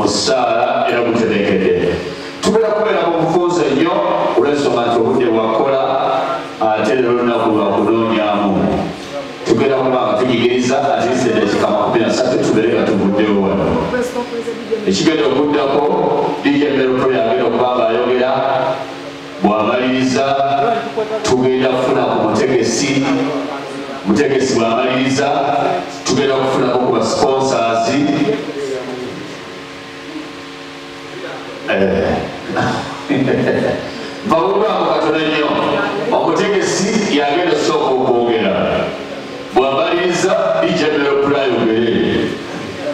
okusala era kuterekedde tubera kubeera mu bufuuzi ennyo olw'ensonga nti obudde bwakola ate era olunaku lwakunoonyamu tugenda kuba nga tunyigiriza ate eddakiika 23 tubeere nga tuvuddewo wano ekigenda okuddako DJ Melopro yagenda okuba nga ayogera bw'amaliriza tugenda kufuna ku mutegesi bw'amaliriza tugenda kufunako ku basponsors babulwako katono nnyo omutegesi yagenda osooka okwogera bw'amaliriza DJ Melopro ayogere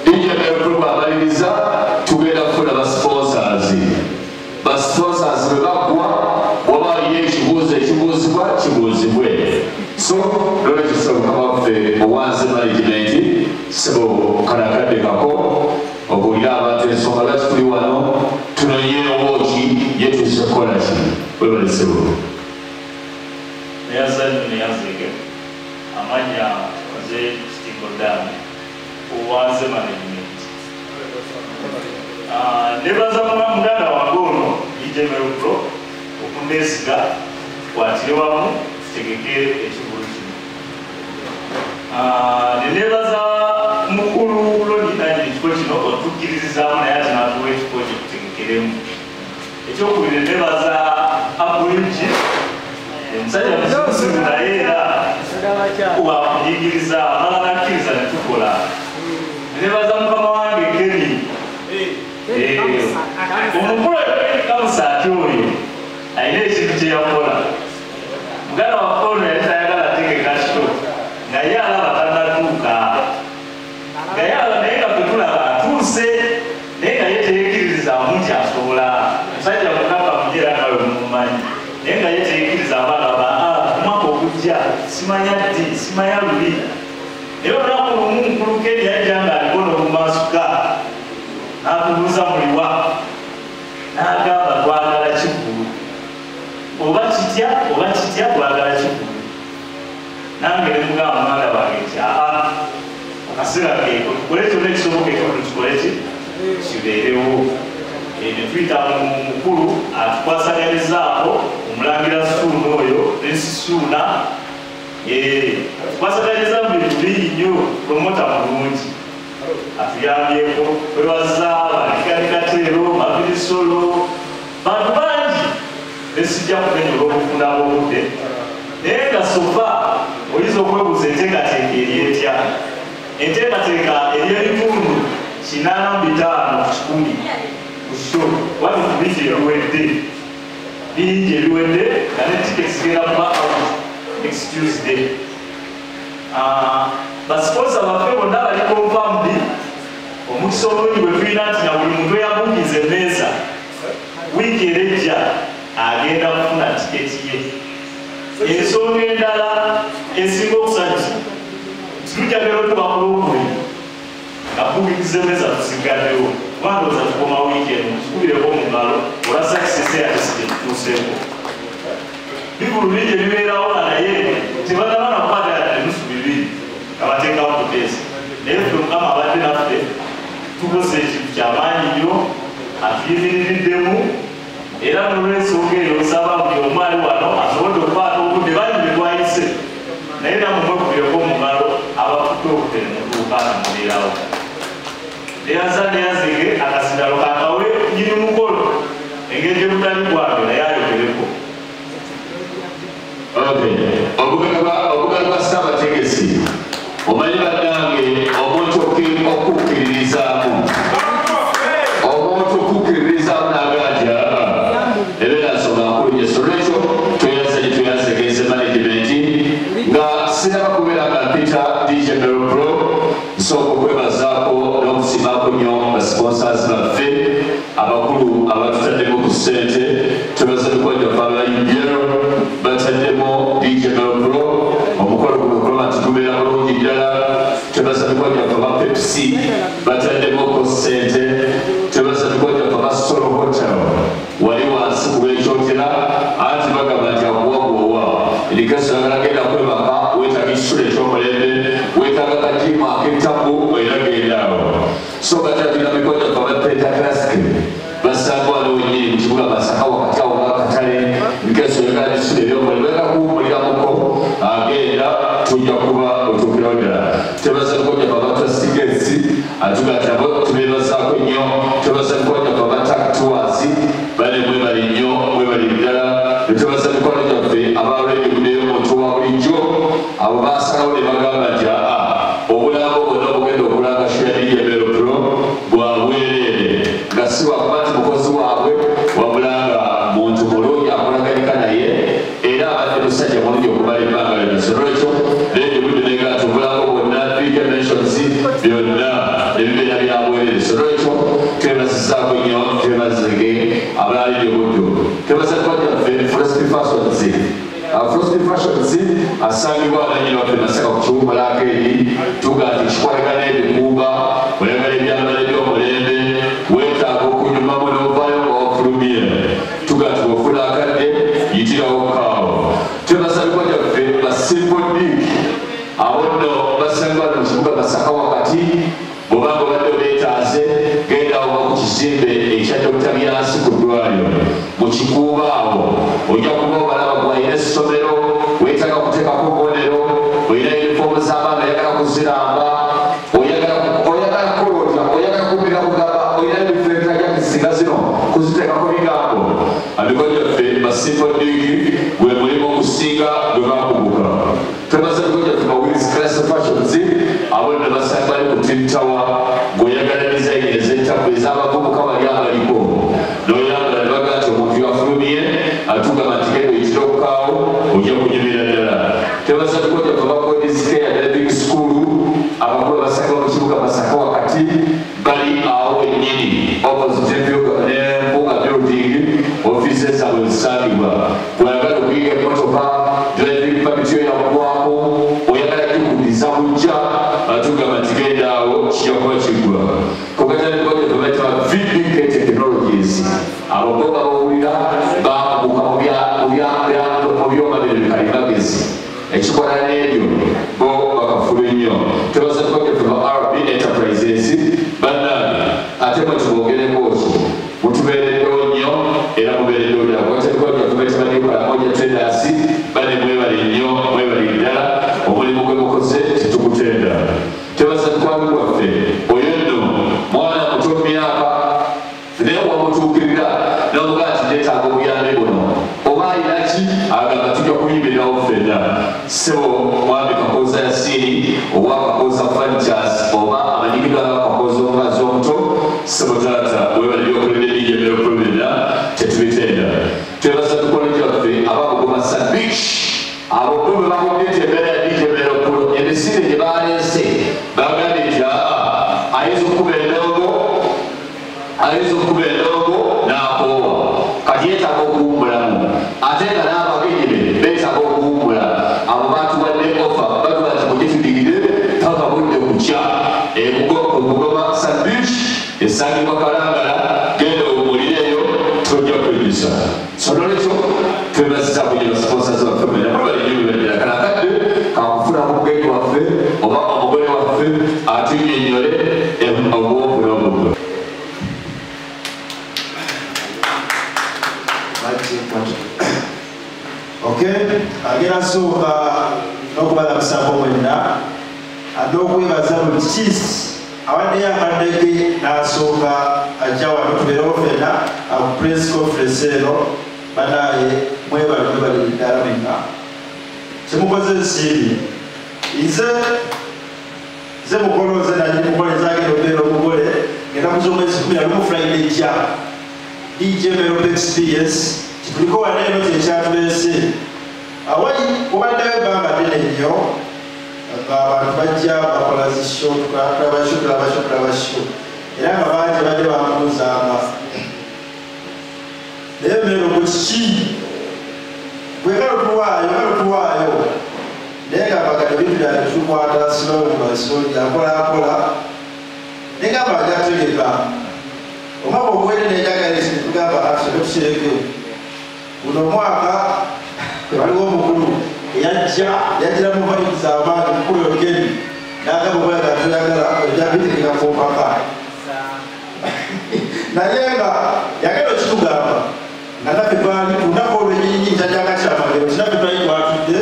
DJ Melopro bw'amaliriza tugenda kufuna basponsors bwe baggwa wabaliyo ekibuuzo ekibuuzibwa kibuuzibwe so lwekyo mukama waffe owanze management sebo kanakadde kako obuulira abantu ensonga lwaki tuli wano tunonyeewo ki yetuuse kukola ki webalesebo neyazike amanya oze kitigodani owanze management nebaza muganda wange ono DJ Melopro okundesiga kwatire wamu tutegekere ekigulu kino nenebaza mukulu lodinanye ekiko kino otukkiririzaamu naye ati natuwa ekiko kyekutegekeremu ekyokubiri nebaza abuligi omusajja muzibuzibu naye era wakuyigiriza amala nakkiriza netukola nenebaza mukama wange Keni omukulu kamusaati oyo alina ekintu kyeyakola muganda waffe ono yali tayagala ategeka kito naye alaba tannatuuka naye nga fetulaba atuuse naye nga yeteekiririzaamu nti asobola omusajja mukaka mujera nawe mumumanyi naye nga yeteekiriza abaana omwaka ogujja simanya ddi simanya luli naye olunaku lumu mukulu Keni yajja nga alikono mumasuka n'atubuuza muliwa n'agamba twagala kigulu oba kitya twagala kigulu nange ne mugamba mwana wange nti akaseera keeko tukole kyonna ekisobokeko tukikole kibeerewo ne tuyita mukulu atukwasaganizaako omulangira Suuna oyo nesisuuna tukwasaganiza mu bintu bingi nnyo promota mulungi atuyambyeko webaza balikalikatero mabirisolo bantu bangi nesijja kunenya olw'obufuna bw'obudde naye nga sofa oyinza okwebuuza enteekateeka eri etya enteekateeka ery'ebitundu 85 ku sho wati ku bingi ebiwedde nga ne tiketi zigenda kuba out next Tuesday basponsa baffe bonna bali confirmed omukisa omulungi bwe tulina nti na buli muntu eyabuukiza emmeeza wiiki erejja agenda kufuna tiketi ye ensonga endala esinga okusanyusa tulujagala otuba kulokuli nga buukiza emmeeza tusigaddewo kubandooza tukoma wiiki eno tukubireko mu ngalo olasa kisese yatesije tutuuseeko bibulu bingi ebibeerawo naye tebanabana kukwatira enusu 2 abateekawo kutesi naye ffe mukama abadde naffe tukoze ekintu kyamaanyi nnyo atuyimiriddemu era nolwensonga eyo nsaba buli omu ali wano asobodde okukwata obudde bangi bye twayise naye namwe mwekubireko omungalo abafudde obudde nemutuuka namubeerawo neyazege akasindalo kakawe nyini mukolo engeri gyebutali gwange naye ayogereko obugalo bwa ssaabategesi omanyi bannange omuntu okukkiririzaamu n'agaja ebeera nsonga nkulu nyeso lwekyo tweyazegeeze management nga siraba kubeera nga mpita DJ Melopro nsooka okwebazaako n'okusimaako nnyo basponsors baffe abakulu abatutaddemu ku ssente twebaza bikwajjaffe abayinjero bataddemu DJ Melopro omukolo gukola nti gubeera bulungi ddala twebaza bikwajjaffe aba Pepsi bataddemu ku ssente twebaza bikwajjaffe aba Solo Hotel wali wansi kubeekyotera anti bagamba nti akuwagwowa edikasi agenda kwebaka weetaaga ekisula ekyomulembe weetaaga kajimu ak'ettabu era gendaawo so bataddira bikwajjaffe aba Pentagram si wakuba nti mukozi waabwe wabula nga muntu mulungi akolaganika naye era abadde musajja mulungi okumala ebbanga lyonna. So lwekyo leero budde nenga tubulako bonna dimensions byonna ebibeera bya bwerere. So lwekyo twebazizaako nnyo, twebazege abalaalidde obuddo. Twebaza twajjaffe Frosty Fashions. Frosty Fashions asangibwa abanyina waffe Masaka ku kiwummulako eri tuga nti kikolagana ebikuuba oyagala ebyambalo eby'omulembe weetaaga okunyumamu n'ovaayo ng'ofulumye tuga nti bw'ofuna akadde yitirawo kaawo. Twebasabibwa gyaffe ba Simple Dick abo nno basangibwa mu kibuga Masaka wakati bw'obanga obadde obeetaaze gendawo ku kizimbe ekya Dr. Byansi ku ddwaliro mu kikuuba awo ojja kuba obalaba gwalina essomero weetaaga kuteekako obubonero olina yunifoomu z'abaana oyagala kuziramba oyagala kolota oyagala kumira kugaba olina ebifeeta gyakisinga zino kuziteekako bigambo amigo gyaffe ba Simple Dick gwe mulimu okusinga gwe bakubuka. Twebaza amigo gyaffe ba Wills Classic Fashions abo ne basanga bali ku Twin Tower ng'oyagala design ez'entakula ez'abavubuka bali abaliko n'oyambala ne bagaa nti omuntu yafulumye atugamba nti genda oyitira okukaawo ojja kunyumira ddala. Twebaza amigo gyaffe ba God's Care Driving School abakulu basanga mu kibuga Masaka wakati bali awo ennyini opposite n'embuga building offices zaabwe zisangibwa. Bw'oyagala okuyiga emmotoka driving permit yo yamukwako oyagala gikudiza bujja atugamba nti genda awo kijja kuba kiggwa. Kugatandikwagyaffe bayita VDK Technologies abo bo bawulira bakubuka mu byoma bino bikalimagezi ekikola n'ebyo bo bakafulu nnyo. Twebaza twagaffe ba RB Enterprises bannange ate mwe tubogereko ki mutubeereddewo nnyo era mubeereddewo ddala. Kugatandikwagyaffe bayita banikola moja traders bane mwebale nnyo mwebale ddala omulimu gwe mukoze tetukutenda. Twebaza twami waffe oyo nno mwana muto myaka naye wamutuukirira n'omugaa nti neetaaga obuyambi buno oba alina ki agamba tujja kuyimirirawo ffenna ssebo mwami Kakooza Yasiini owa Kakooza Franchise oba amanyikidwa nga Kakooza omukazi omuto ssebo taata webali byokoledde DJ Mero Promenade tetubitenda. Twebaza tukola gyaffe abakugoma Sandwich abo bo bwe bakobyete embeera ya DJ Mero Pro emisinde gye baleese bagambye nti ayinza okukuba endongo n'akoowa kati yeetaaga okuwummulamu ate nga n'abagenyi be beetaaga okuwummula. Abo batuwadde ofa batuba nti mujje tudigire paka budde kukya. Okugoma Sandwich esangibwa Kalangala genda owummulireeyo tojja kwejjusa. So nolwekyo twebaziza kunyira sponsors baffe mwena mubali nnyo bebaddira kalakadde kakufuna mugenyi waffe oba omugole waffe atunnyonnyole obwovu n'obugwe. Okay, agera sooka n'okubalamusako mwenna ate okwebaza buli kiisi awaddeyo amaddege n'asooka ajja wano tubeerewo ffenna aku press conference eno banaye mwebali ddala mwenna kyemukoze nsimbi nze mukolo nze nanyi mukole nzagenda okubeera omugole ng'ennaku z'omwezi 11 Friday jja DJ Mero Experience kituliko wane eno kyekyatuleese awali obaddewo ebbanga ddene nnyo abantu bajja bakola zisho tulabasho era nga bangi badde bamubuuzanga naye Mero ku kiki bwegala tuwaayo naye gambagade bintu byane tukwata sibamubaso yakolakola naye gamba agategeka omwaka ogwedde nejagalisi netugamba asebe tukyereke buno omwaka waliwo omukulu yajira mu vibes amaanyi mukulu ogeni nagamba omwaka tuyagala ejabitegeka kumpaka naye nga yagenda okitugamba nga naffe twali lunaku olwenyinyi ntajanga kyamagero kinaffe twali twatudde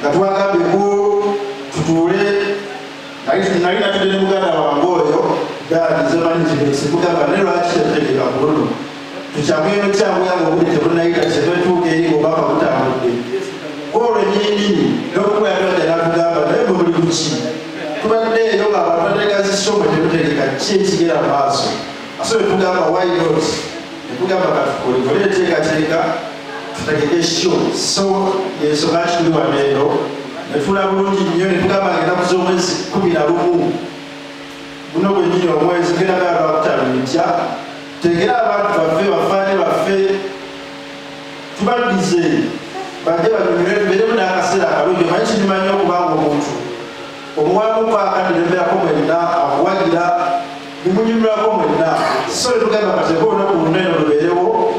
nga twagambeko tutuule nali natudde ne muganda wange oyo dadizemanyikibesimugamba ne lwaki tetutegeka muluno tukyamweno kyamuyanga obudde tebunayita kyebetuuka eri ng'obaka butambudde olwenyinyi n'okukuyatulaja natugamba naye bwe buli kuki tubadde eyo ng'abantu bategeka zisomwe tetutegeka ki ekigera maaso asobola tugamba why not netugamba katukolekole teekateeka tutegeke sho so ensonga kikuli waneero netula bulungi nnyo netugamba ennaku z'omwezi 11 guno gwennyini omwezi genda gaba bakutabiritya tegera abantu baffe bafaane baffe tubaddize badde banyumire tubeeremu n'akaseera akalungi manyi kindimanyi okubanga omuntu omuwamuko akandiremberako mwenna akuwagira nimunyumirako mwenna so netugamba kateeka olunaku luneeno lubeerewo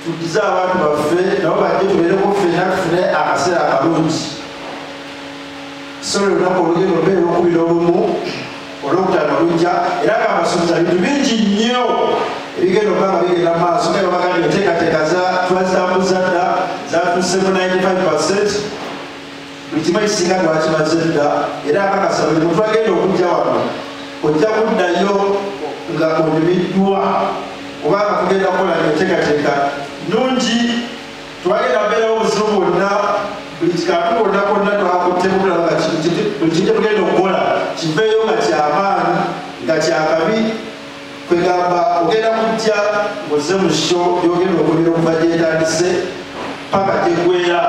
tuddize abantu baffe nabo bajje tubeereko ffenna tufune akaseera akalungi so lunaku olugendo lubeere lukubira olumu olwokutaano lujja era nga abasuubiza bintu bingi nnyo ebigenda okubanga bigenda maaso nga babagambye enteekateeka twazitambuza dda zatuusemu 95%. Buli kimu ekisinga twakimaze dda era akakasa buli muntu agenda okujja wano ojja kuddayo nga onyumiddwa kubanga tugenda kukola enteekateeka nungi twagenda mbeerawo obuzibu bwonna buli kikantu bwonna konna twakuttebulaba nga buli kijja tugenda okukola kiveeyo nga kyamaanyi nga kyakabi kwegamba ogenda kujja ngoze mu sho yogenda okulira okuva gyetandise paka gyegwera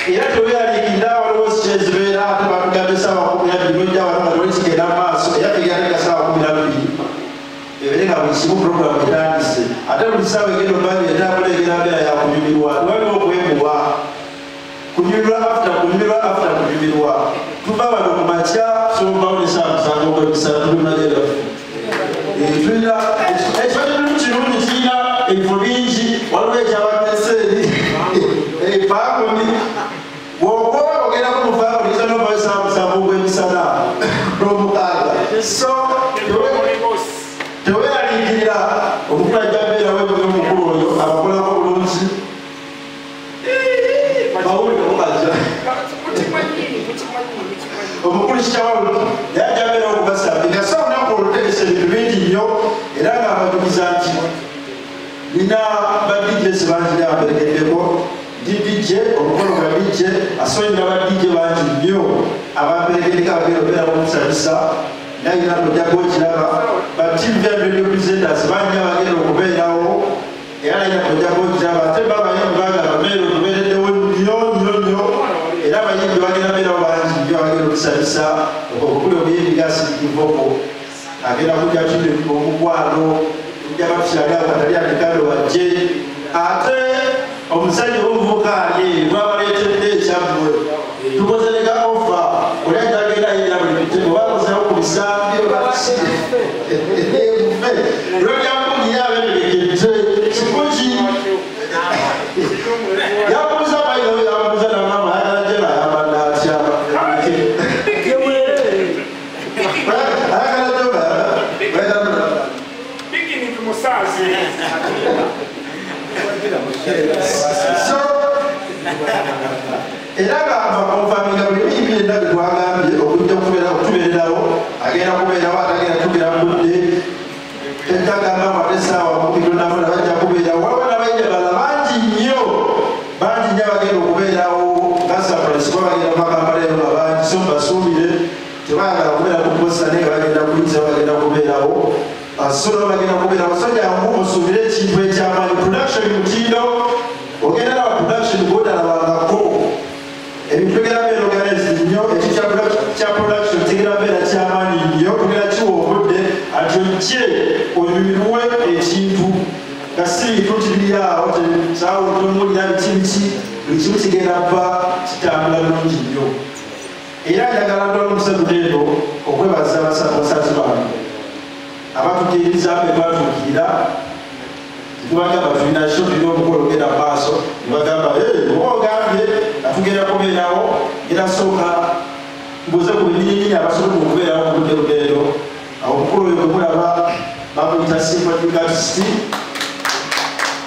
era teweyalikirira waliwo sikyezibeera ate batugambye saawa 12 nojja wano nga toli kigenda mu maaso era tegerandika saawa 12 ebere nga buli kimu puroguramu etandise ate buli saawa egenda obanga etambula egera mbeera ya kunyumirwa waliwo okwemuwa kunyumirwa after kunyumirwa tuva wano ku makya sobawo nesaawa musango okwebisatu tulimagenda tulina ekifaananyi kirungi kirina ebifo bingi waliwo ekyabameseeri efaakuni wokoba ogenda ku mufaakuni kisa novayo saawa musango ogw'emisana n'omukaaga so teweyaliikirira omukulu ajja mbeerawo ebuge omukulu oyo abakolako bulungi bawulire mukajja omukulu kikyawalu yajja mbeerawo okubasambira so olunaku olutegesa ebintu bingi nnyo era nga abajuliza nti nina badijesi bangi abamberegeddeko didije omukolo gwa dije asonyera badije bangi nnyo abamberegeddeko abagenda obeerawo okusabisa nayina ojjaga okiraba bativyabyo presenters bangi abagenda okubeerawo era nayina ojjaga okiraba ate babayimbi banga abameero tubeereddewo nnyo era abayimbi bagenda beerawo bangi nnyo abagenda okusabisa okukula obuyimbi gasigikivoko agenda kujja tuli omukwano kujja batusyaga katali atikalo wajje ate omusajja omuvuka ali lwabaleetedde ekyammwe tukozeleka ofa oli ajja agenda ayingira buli bitego bakozeho ku bisambi mufe lwolyakugira abeerekedde kikuki yakubuza mayiyo yakubuza namama ayagala gye nayambadde atya era nga bakonfaminga buli biyimbi yenna betwagambye okujja kutubeererawo agenda kubeerawo atagenda tugira budde tetagamba mwate saawa mukitonamuna bajja kubeerawo waliwo nabayinja bala bangi nnyo abagenda okubeerawo nga surprise kuba bagenda makampaleero nga bangi so mbasuubire tebayagala kubeera ku posta naye bagenda kuyinza bagenda kubeerawo solo bagenda kubeerawo so jangu osuubire ekintu ekyamaanyi production mutindo ogenda nawa production gwodalabangako ebintu bigera beera organized nnyo ekyo kya production kigera beera kyamaanyi nnyo kugera kiwa obudde ati ojje onyumirwe ekintu nga si bintu tibiryawo saawa tomuwulira biki buli kimu kigenda bba kitambula bulungi nnyo era njagala ndola omuseguneeno okwebaza abasazi bange abatukiriza bebatuukirira tubagamba tulina sho tulina omukolo ogenda mu maaso nebagamba oba ogambye atugenda kubeerawo era sooka mbuze ku binyininyini abasobola okubeerawo mu budde lugeero awo omukulu oyo bwemulaba bamuyita sympathicatist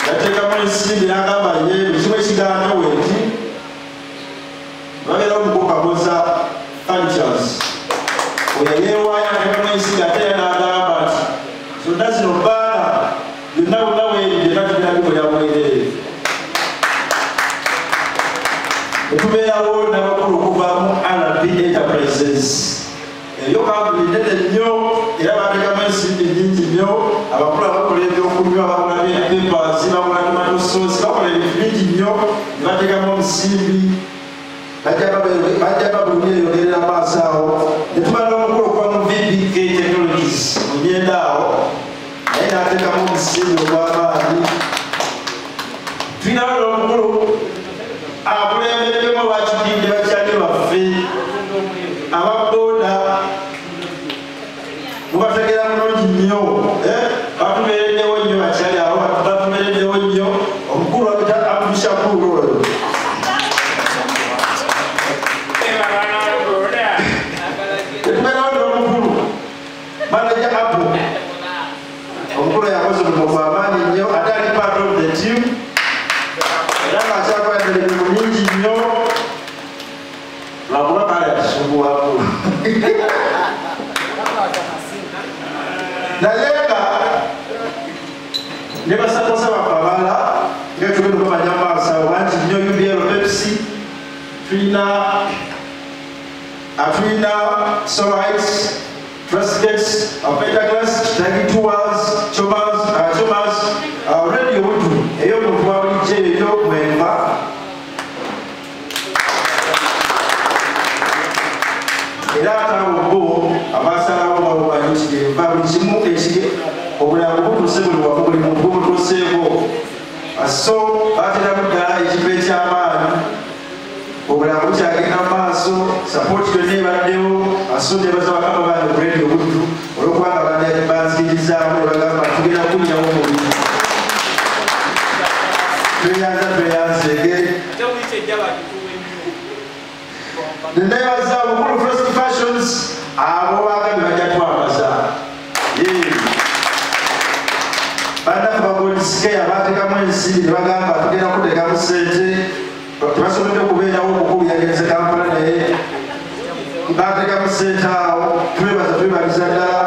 yateekamu ensimbi n'agamba ye buli kimu ekigaana wenti babeerawo mukukabuza functions oyo yeewaayo ateekamu ensimbi ate n'agamba nti zonna zino bbaana byonna bonna weerinde natulina bikolera bwereere tubeerawo n'abakulu okuva mu RB Enterprises. Ebyo kampuni nnene nnyo era bateekamu ensimbi nnyingi nnyo. Abakulu abakola ebyokunywa, bakola peppers, bakola tomato sauce, bakola ebintu bingi nnyo ne bateekamu omusimbi. Bajja babulumya eyogerera maaso awo. Ne tumala omukulu okuva mu VBK Technologies mu myenda awo naye n'ateekamu omusimbi ogw'amaanyi. Tulinawo n'omukulu akulembeddemu abakidinde bakyali baffe ababooda mubategera bulungi nnyo batubeereddewo nnyo bakyali awo batubeereddewo nnyo. Omukulu wabita Abdushakur oyo etubeerawo n'omukulu manager Abu. Omukulu yakoze omulimu gw'amaanyi nnyo ate ali part of the team era ng'akyakola emirimu mingi nnyo lwakuba kale yatusumbuwako naye nga ne basakosa baffe abalala nga tugenda okumanya maaso awo bangi nnyo UBL Pepsi tulina Solites, Trustgates, Pentaglass, Tagi Tours, Chomas, Radio Wudu, ey'omuntu wa bulijjo eyo mwemba. Era ataawo bo abaasalawo bawobanyikirenva buli kimu ekige obulamu butuuse buli wamu buli muntu butuuseeko. So baateramu ddala ekigo eky'amaanyi obulamu bukyagenda mu maaso. Sapoti yonna ebaddewo asonde baza bakama bange ku Radio Wudu olw'okubanga banzikirizaamu ne bagamba tugenda kukulirawo omubiri. Tweyanzege nenebaza obukulu First Fashions abo bagambi bajja twambaza bannaffe bagondisikeya bateekamu ensimbi ne bagamba tugenda kuteekamu ssente. Tebasobodde okubeerawo omukulu yagenze Kampala naye bateekamu ssente awo. Twebaliza ddala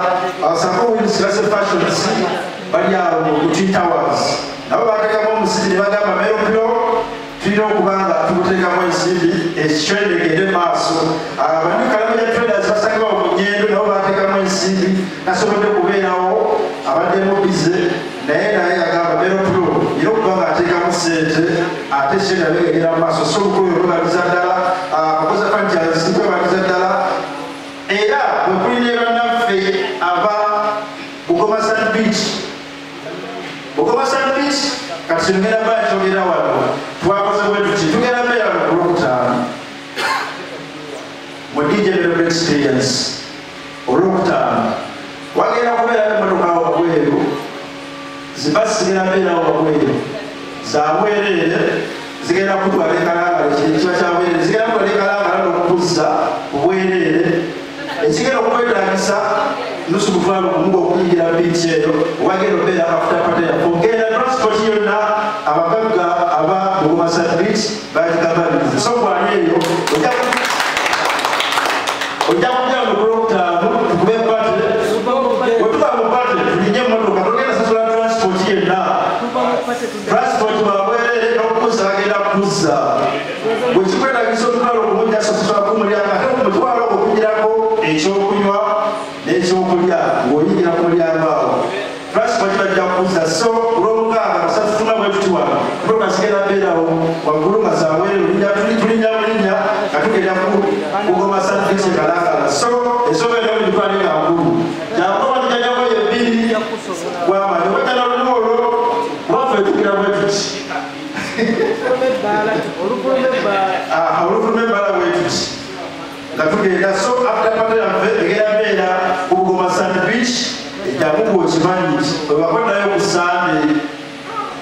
First Fashions bali awo mu Twin Towers nabo bateekamu omusiri ne bagamba Meropro tulina okubanga tuguteekamu ensimbi ekitwende egende maaso. Abanyukalabya traders basangibwa mu nnyendo nabo bateekamu ensimbi nasobodde okubeerawo abaddemu bize naye yagamba Meropro era okubanga ateekamu ssente ate ekitwende abe egenda mu maaso. So olukulu lwebaliza ddala abakozi franchise twebaliza ddala era bwe kuli ne bannaffe aba Bugoma Sand Beach kati tugenda bakyogera wano twakoze bwe tuki tugenda mbeera mu Olwokutaano mu DJ Melody Experience. Olwokutaano wagenda kubeera n'emmotoka awo wabweru zibasi zigenda mbeerawo wabweru za bwereere zigenda kutwala ekalangala ekiro kiba kya bwereere zigenda kutwala ekalangala n'okukuzza obwereere ekigenda okukwetaagisa nusu mutwalo kumuga okuyingira biici eyo wagenda obeera amafuta yaffe ogenda transport yonna abagagga aba Bugoma Sand Beach bagigabaliza. So kwani eyo ojja kujja mu Olwokutaano tukube pate wetuba mu pate tulinye emmotoka togenda sasula transport yenna. Transport babwerere n'okuzza bagenda kuzza bwe kikwetaagisa omutwalo okumujja sasula kumulyanga ate omutwalo okugirako ekyokunywa n'ekyokulya ng'oyingira ku mulyango awo. Transport bajja kuzza. So olw'omukaaga basatufuna bwe tuti wano mmotoka zigenda mbeerawo waggulu nga zaweeru tulinnya bulinnya nga tugenda ku Bugoma Sand Beach Kalangala. So ensonga eno gitwale nga nkulu jangu bajjajjako yebbiri gw'amaanyi obajjala olumu olwo waffe tugira bwe tuti oluvuluma ebbala bwe tuti nga tugenda. So after pate yaffe egenda mbeera ku Bugoma Sand Beach ejjamu bw'okimanyi webakoddayo ku Sande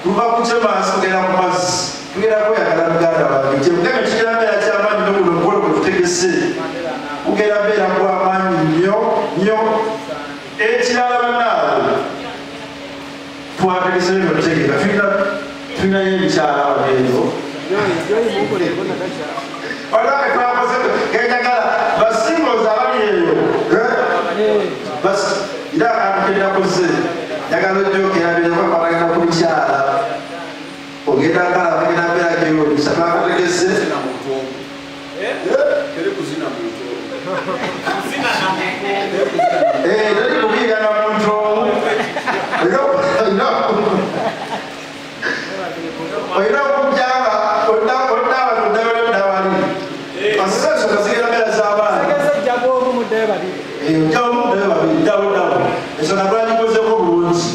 tuva ku Chemasi tugenda ku mazzi tugenda kweyagala muganda wange kyemugambye kigenda mbeera ky'amaanyi n'obuno omukolo bwe tutegese kugenda mbeera gw'amaanyi nnyo. Ekirala bannaabe twategese bino tutegeera tulinayo ebikyala waneero olwake twakoze genjagala basingozi abali eyo era akantu kendakoze njagala ojjokerabirakwakwanagenda ku bikyala ogenda kala bagenda mbeera geyolisa twakategese Tadi kupiga na mtu. Waira kumjanga, ondawali. Asasa sokasigira mera sabana. Sasa jago mu mudebali. Jago mu mudebali, dawo. Eso nabali koze ko bulungi.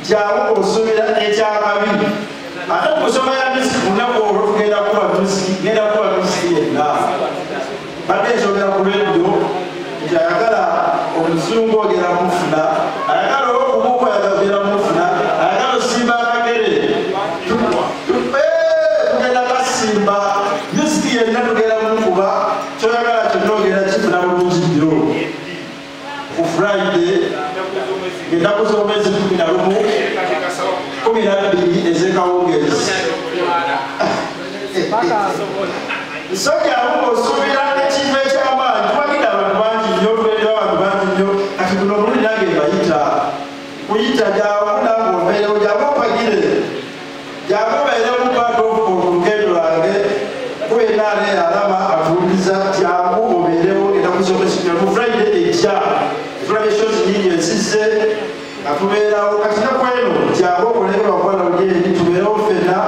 Jago osubira ekyakabi. Ate kusoma ya misi kunako okugenda kuba misi, genda kuba misi yenna. Badde nsogera ku lweddo nti ayagala omuzungu ogera mufuna, ayagala okubuuka oyagala mufuna, ayagala osimba akagere. Tugenda kasimba, misiki yenna tugenda mukuba, kyoyagala kyonna ogenda kifuna bulungi nnyo. Ku Friday, ng'ennaku z'omwezi 12 ez'ekawungeezi. Soja osuubira ekintu eky'amaanyi tubagidde abantu bangi nnyo tubeerera abantu bangi nnyo kati guno omulundi nange bayita kuyita gyawunda ng'ombeerewo gyaba opagire gyaba obeerewo part of olugendo lwange kubeena ale alaba atuwuliza tyangu obeerewo ennaku z'omwezi mu Friday ejja etulabye shozi nyingi ensizze nga tubeerawo kati nakweno gyaba okoleyo bakwala lulyeri tubeerewo ffenna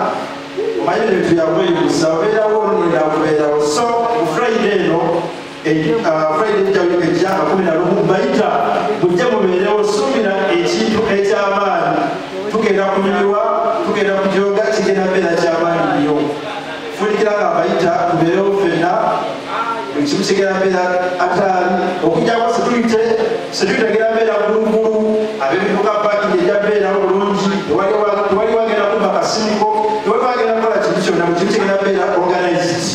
omanyi bintu yakweyusa obeerawo olunenda kubeerawo so mu Friday eno Friday ejjawika ejja 11 bayita mujje mubeerewo suubira ekintu eky'amaanyi tugenda kunyumirwa tugenda kujoga kigenda mbeera ky'amaanyi nnyo funikira nga bayita tubeerewo ffenna buli kimu kigenda mbeera ataali okujjako setuyitagera mbeera gulugulu ab'ebivuga pakingi ejja mbeerawo bulungi tewali wagenda kuba kasimiko tewali wagenda kukola kintu kyonna mu kintu kigenda mbeera organized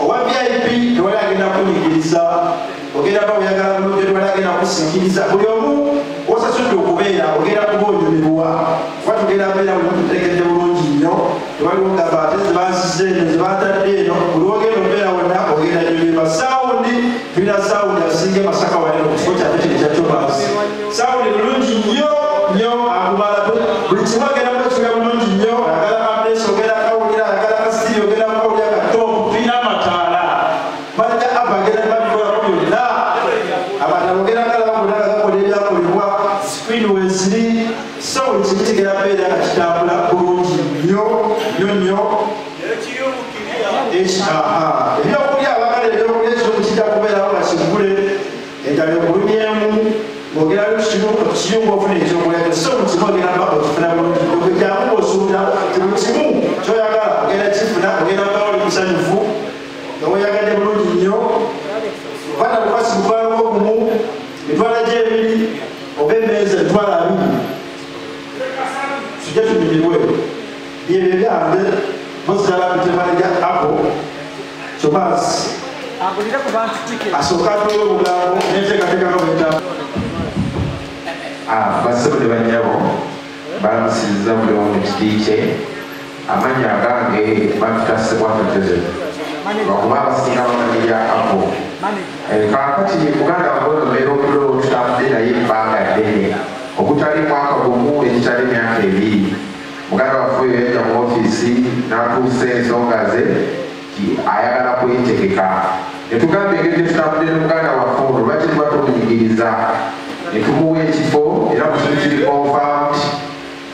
owa VIP tewali agenda kunyigiriza ogenda ba oyagala bulungi tewali agenda kusikiriza buli omu osasudde okubeera ogenda kuba onyumirwa kuba tugenda mbeera buli tutekedde bulungi nnyo tewali ogamba ate zebansize eno zebantadde eno buli ogenda obeera wonna ogenda nyumirwa sawundi tulina sawundi asinga Masaka wanene ku kifo kyate kino kya Thomas sawundi bulungi nnyo agumala buli kimu agenda kukiga bulungi nnyo ayagala kampesi ogenda kawulira ayagala kasitiri ogenda kawulira katopu tulina amataala manaja aba agenda babikolako byonna abantu ogenda kalabagona gakola ebyakolebwa screen weziri so buli kimu kigenda mbeera nga kitambula bulungi nnyo ebyokulya abagala ebyokulya ekimu kijja kubeerawo nga kigule endala ekulumyemu ng'ogerayo kiyunga ofuna ekyokulya so buli kimu ogenda mba okifuna bulungi ogejjangu osuubira ti buli kimu kyoyagala ogenda kifuna ogenda mba oli musanyufu nga weyagadde bulungi nnyo bana bukasi mutwalo ogumu mitwala gy'ebiri oba emmeeza emitwala 2 tujja tunyumirwe byebyo byange mozala bitemalija apo Thomas agulire ku bantu ticket asooka atuwe obugambo n'enteekateekano bweta bassebo ne bannyabo balamusiriza buli omu kiti kye amannya agange batutassebwa tuteze lwakuba abasinga bamanyirya apo kaakati Buganda wagono mbeera obulo tutambudde naye ebbanga ddene okutali mwaka gumu ekitali emyaka 2 muganda waffe oyo yajja mu ofiisi n'atuusa ensonga ze ayagala kwetegeka netugamba engeri tutambudde ne muganda waffe ono lwaki tuba tumunyigiriza netumuwa ekifo era mukimu kiri confirmed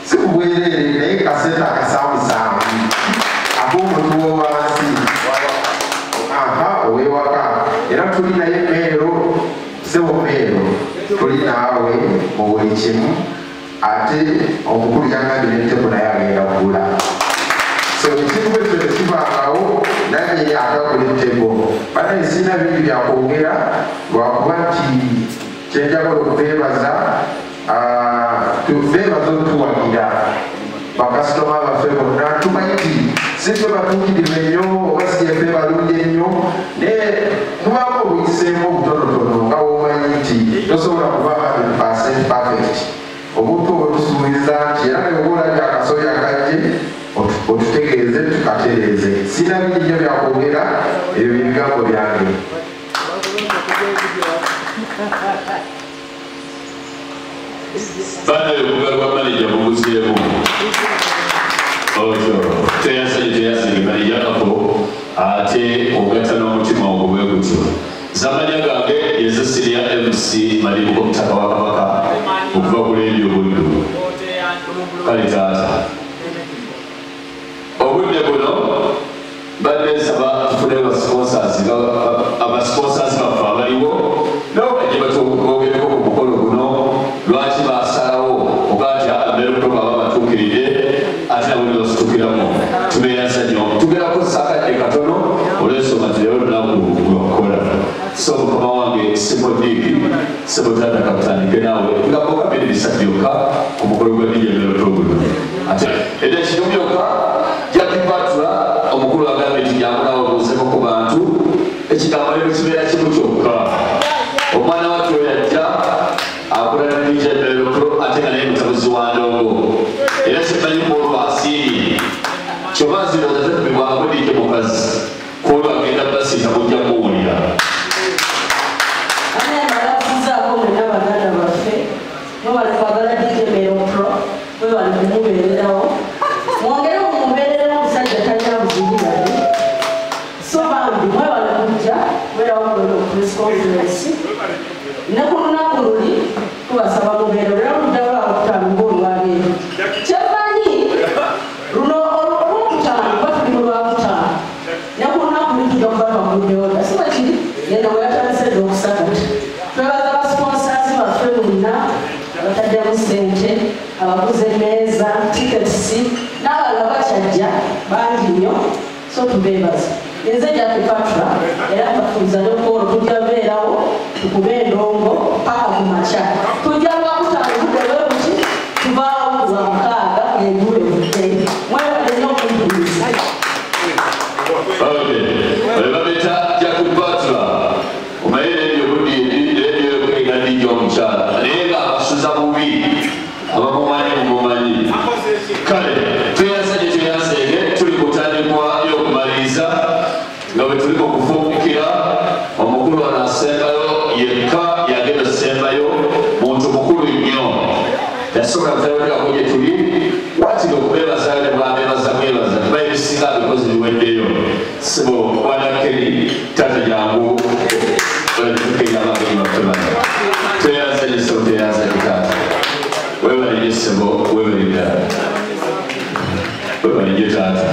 si kubwereere naye kasente akasaamusaamu ak'omuntu w'owansi ow'ewaka era tuli naye meero sebo meero tuli naawe mu buli kimu ate omukulu yangambye n'entego naye agenda kugula so ekintu bwekyo tekibangawo naye agagula ettego banaye sirina bingi byakwogera lwakuba nti kyenjagala okubeebaza beebaza otuwagira bakasitoma baffe bonna tumanyi nti sife batuukirive nnyo oba sijefe balungi ennyo naye mubaako obuyiseemu obutonotono nga womanyi nti tosobola kuba 100% perfect obuntu obutusuubiza nti era neoba olabye akasolya kajje otutegeeze tukatereeze sirina bingi nnyo byakwogera ebyo byebigambo byange Bana yokugarwa manager buguziemu ojo teyasanye manager ako ate ogata n'omutima ogubwe gutyo zamanya gange yezesiria MC Malibu omutaka wa Kabaka okuva ku leediyo Buddu. Kale taata obudde buno badde nsaba tufune abasponsazi baffe abaliwo nobajje batubogereko ku mukolo guno lwaki basalawo ogatya Meropro baba batuukiridde ate nabo ne basitukiramu tubeeyaza nnyo tugerako saakadde katono olwensonga nti leero lunaku lwakukola so mukama wange simodiki simotata kakutandike naawe nga boka 2 byokka ku mukolo gwa DJ Meropro guno ate era kino byokka jakipatula omukulu agambye nti jangunawo buuzeko ku bantu ekigambo lero kibeera kimu kyokka omwana wattu oyo ajja akola na DJ Meropro ate nga naye mutabuzi wa ndongo era kimanyi muolwasiini kyova nzirooza tetumibwangako DJ mukazi kuolwo agenda basiita mujja muwulira balafuzaako mwena baganda baffe mwebali kwagala DJ Meropro mwebali kumubeererawo mwongere mumubeererawo omusajja talina buzibirane so bambi mwebali kujja kubeerawo kuno press conference ne ku lunaku luli tubasaba mubeero era oludda lwakutaano ng'olwaleero kyemanyi luno olwokutaano kuba tuli mu lwakutaano ne ku lunaku luli tujja kuba twaguddewo siba kiri yenda bwe yatandise okusagata twebaza abasponsazi baffe bonna abataddemu ssente abaguze emmeeza tiketisi n'abalala bakyajja bangi nnyo so tubeebaza nze jakipatula era bafuuza n'okolo tujja beerawo tukube endongo paka ku makya tujja lwakutaano budde bwebuki tubaawo lwa mukaaga engule budde mwebale n'okumpuliriza babeta jakipatula omaye redio kwega DJ omukyala naye nga abasuza bubi abamumanyi mumumanyi kale tweyanseege tuli kutandikwa y'okumaliriza nga bwe tuli okufumbikira omukulu wano asembayo yekka yagenda okusembayo muntu mukulu nnyo yasobola kutalabirako gye tuli watiri okubeebaza ne bwabeebaza mwebaza tuba ebisinga bikozi biweddeyo sibo wanakeri tata jangu webalije sebo webalije taata